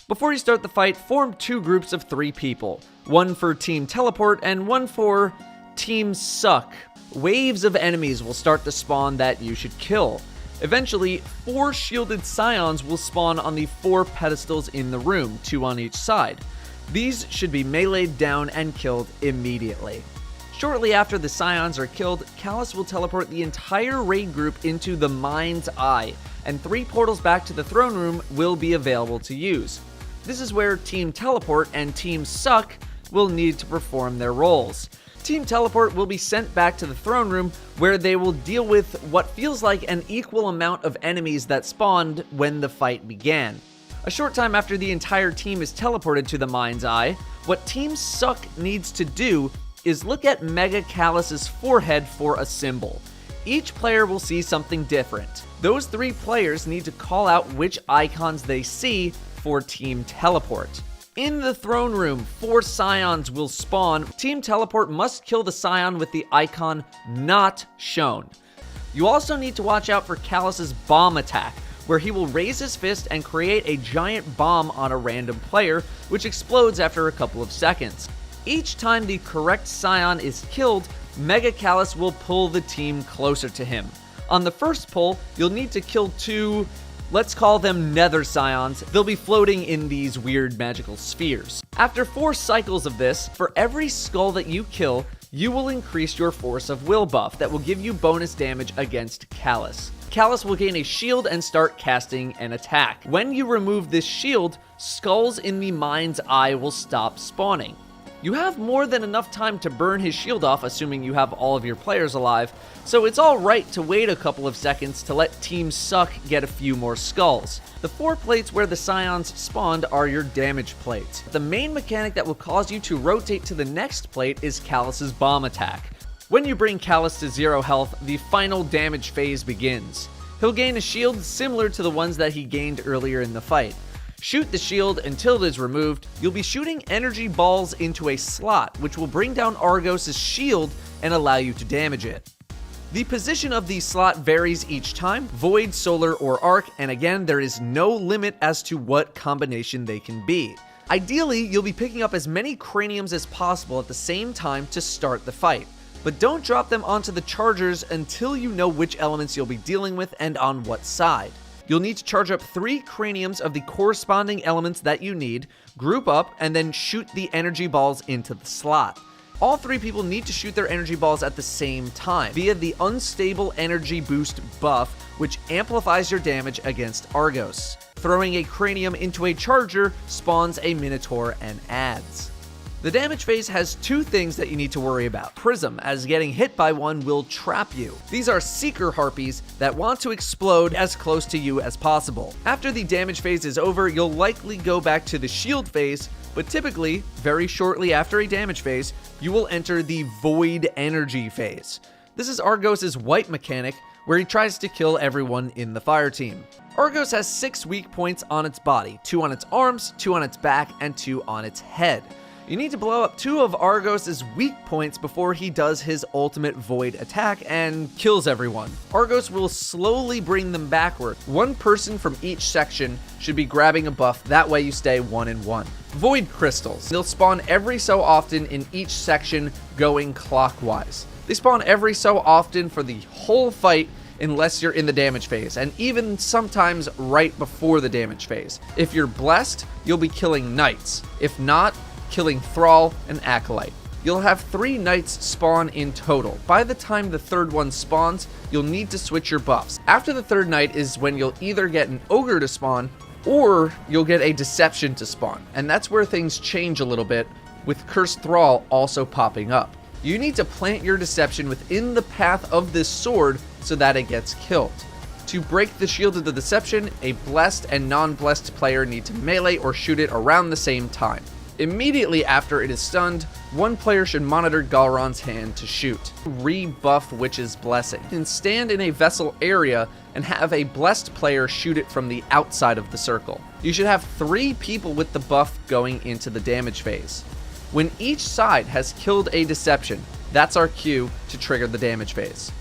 Before you start the fight, form 2 groups of 3 people. One for Team Teleport and one for Team Suck. Waves of enemies will start to spawn that you should kill. Eventually, 4 shielded scions will spawn on the 4 pedestals in the room, 2 on each side. These should be meleeed down and killed immediately. Shortly after the scions are killed, Calus will teleport the entire raid group into the Mind's Eye, and 3 portals back to the throne room will be available to use. This is where Team Teleport and Team Suck will need to perform their roles. Team Teleport will be sent back to the throne room, where they will deal with what feels like an equal amount of enemies that spawned when the fight began. A short time after the entire team is teleported to the Mind's Eye, what Team Suck needs to do is look at Mega Calus's forehead for a symbol. Each player will see something different. Those 3 players need to call out which icons they see for Team Teleport. In the throne room, 4 scions will spawn. Team Teleport must kill the scion with the icon not shown. You also need to watch out for Calus's bomb attack, where he will raise his fist and create a giant bomb on a random player, which explodes after a couple of seconds. Each time the correct scion is killed, Mega Calus will pull the team closer to him. On the first pull, you'll need to kill 2, let's call them Nether Scions. They'll be floating in these weird magical spheres. After 4 cycles of this, for every skull that you kill, you will increase your Force of Will buff that will give you bonus damage against Calus. Calus will gain a shield and start casting an attack. When you remove this shield, skulls in the Mind's Eye will stop spawning. You have more than enough time to burn his shield off, assuming you have all of your players alive, so it's alright to wait a couple of seconds to let Team Suck get a few more skulls. The 4 plates where the scions spawned are your damage plates. The main mechanic that will cause you to rotate to the next plate is Calus's bomb attack. When you bring Calus to 0 health, the final damage phase begins. He'll gain a shield similar to the ones that he gained earlier in the fight. Shoot the shield until it is removed. You'll be shooting energy balls into a slot, which will bring down Argos' shield and allow you to damage it. The position of the slot varies each time, void, solar, or arc, and again, there is no limit as to what combination they can be. Ideally, you'll be picking up as many craniums as possible at the same time to start the fight, but don't drop them onto the chargers until you know which elements you'll be dealing with and on what side. You'll need to charge up 3 craniums of the corresponding elements that you need, group up, and then shoot the energy balls into the slot. All 3 people need to shoot their energy balls at the same time via the Unstable Energy Boost buff, which amplifies your damage against Argos. Throwing a cranium into a charger spawns a Minotaur and adds. The damage phase has 2 things that you need to worry about. Prism, as getting hit by one will trap you. These are Seeker Harpies that want to explode as close to you as possible. After the damage phase is over, you'll likely go back to the shield phase, but typically, very shortly after a damage phase, you will enter the Void Energy phase. This is Argos' white mechanic, where he tries to kill everyone in the fire team. Argos has 6 weak points on its body, 2 on its arms, 2 on its back, and 2 on its head. You need to blow up 2 of Argos' weak points before he does his ultimate void attack and kills everyone. Argos will slowly bring them backward. 1 person from each section should be grabbing a buff, that way you stay 1 and 1. Void crystals. They'll spawn every so often in each section going clockwise. They spawn every so often for the whole fight unless you're in the damage phase, and even sometimes right before the damage phase. If you're blessed, you'll be killing knights. If not, killing Thrall and Acolyte. You'll have 3 knights spawn in total. By the time the 3rd one spawns, you'll need to switch your buffs. After the 3rd knight is when you'll either get an ogre to spawn, or you'll get a deception to spawn. And that's where things change a little bit, with Cursed Thrall also popping up. You need to plant your deception within the path of this sword so that it gets killed. To break the shield of the deception, a blessed and non-blessed player need to melee or shoot it around the same time. Immediately after it is stunned, 1 player should monitor Ghalran's hand to shoot. Rebuff Witch's Blessing. And stand in a vessel area and have a blessed player shoot it from the outside of the circle. You should have 3 people with the buff going into the damage phase. When each side has killed a deception, that's our cue to trigger the damage phase.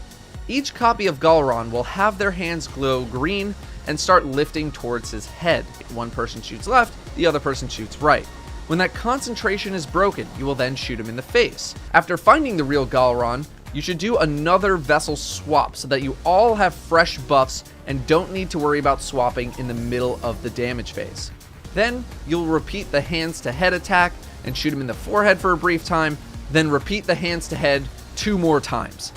Each copy of Ghalran will have their hands glow green, and start lifting towards his head. One person shoots left, the other person shoots right. When that concentration is broken, you will then shoot him in the face. After finding the real Ghalran, you should do another vessel swap so that you all have fresh buffs and don't need to worry about swapping in the middle of the damage phase. Then you'll repeat the hands to head attack and shoot him in the forehead for a brief time, then repeat the hands to head 2 more times.